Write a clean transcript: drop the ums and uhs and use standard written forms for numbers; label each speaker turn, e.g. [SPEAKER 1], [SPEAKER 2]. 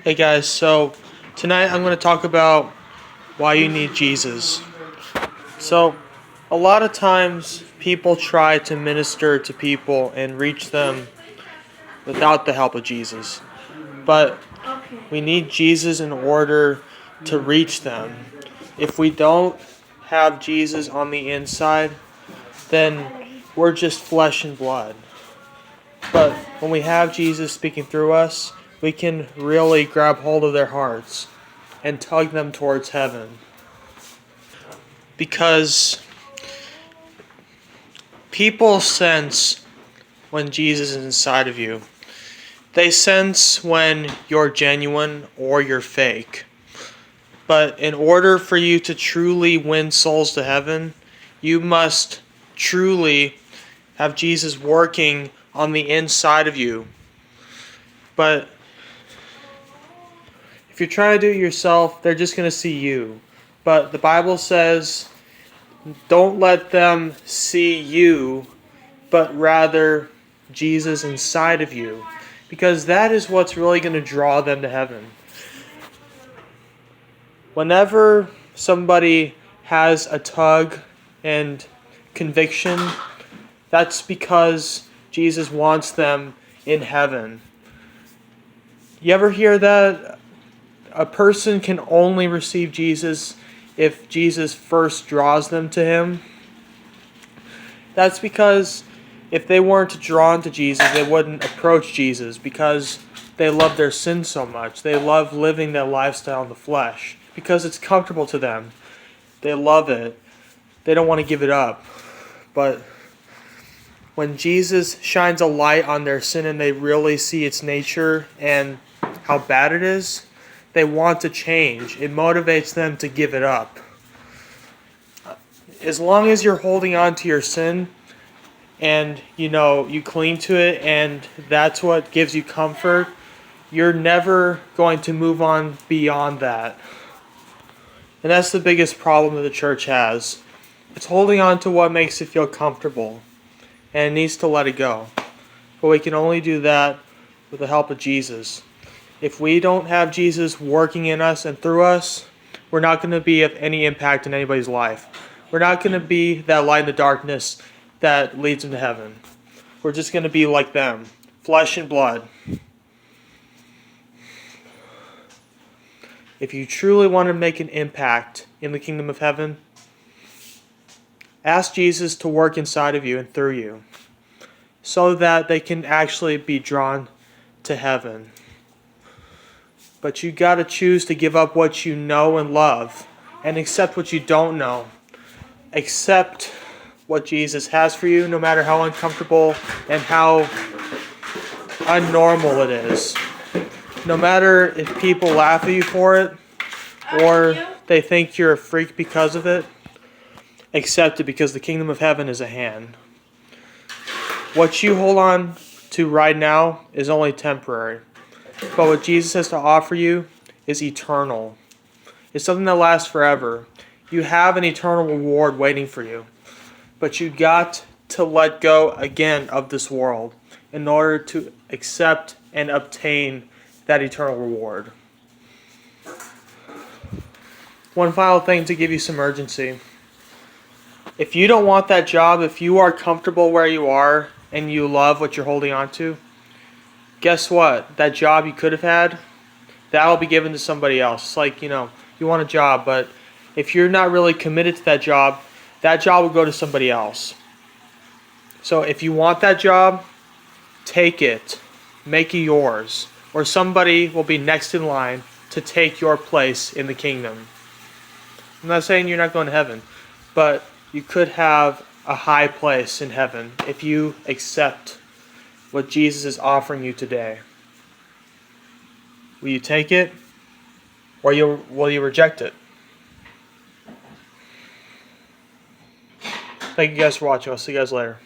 [SPEAKER 1] Hey guys, so tonight I'm going to talk about why you need Jesus. So, a lot of times people try to minister to people and reach them without the help of Jesus. But we need Jesus in order to reach them. If we don't have Jesus on the inside, then we're just flesh and blood. But when we have Jesus speaking through us, we can really grab hold of their hearts and tug them towards heaven. Because people sense when Jesus is inside of you. They sense when you're genuine or you're fake. But in order for you to truly win souls to heaven, you must truly have Jesus working on the inside of you. But if you're trying to do it yourself, they're just going to see you. But the Bible says, don't let them see you, but rather Jesus inside of you. Because that is what's really going to draw them to heaven. Whenever somebody has a tug and conviction, that's because Jesus wants them in heaven. You ever hear that? A person can only receive Jesus if Jesus first draws them to him. That's because if they weren't drawn to Jesus, they wouldn't approach Jesus because they love their sin so much. They love living that lifestyle in the flesh because it's comfortable to them. They love it. They don't want to give it up. But when Jesus shines a light on their sin and they really see its nature and how bad it is, they want to change. It motivates them to give it up. As long as you're holding on to your sin and you cling to it and that's what gives you comfort, you're never going to move on beyond that. And that's the biggest problem that the church has. It's holding on to what makes it feel comfortable, and it needs to let it go. But we can only do that with the help of Jesus. If we don't have Jesus working in us and through us, we're not going to be of any impact in anybody's life. We're not going to be that light in the darkness that leads them to heaven. We're just going to be like them, flesh and blood. If you truly want to make an impact in the kingdom of heaven, ask Jesus to work inside of you and through you so that they can actually be drawn to heaven. But you got to choose to give up what you know and love and accept what you don't know. Accept what Jesus has for you, no matter how uncomfortable and how unnormal it is. No matter if people laugh at you for it or they think you're a freak because of it, accept it because the kingdom of heaven is at hand. What you hold on to right now is only temporary. But what Jesus has to offer you is eternal. It's something that lasts forever. You have an eternal reward waiting for you. But you got to let go again of this world in order to accept and obtain that eternal reward. One final thing to give you some urgency. If you don't want that job, if you are comfortable where you are and you love what you're holding on to, guess what? That job you could have had, that will be given to somebody else. It's like, you want a job, but if you're not really committed to that job will go to somebody else. So if you want that job, take it. Make it yours. Or somebody will be next in line to take your place in the kingdom. I'm not saying you're not going to heaven, but you could have a high place in heaven if you accept what Jesus is offering you today. Will you take it, or will you reject it? Thank you guys for watching. I'll see you guys later.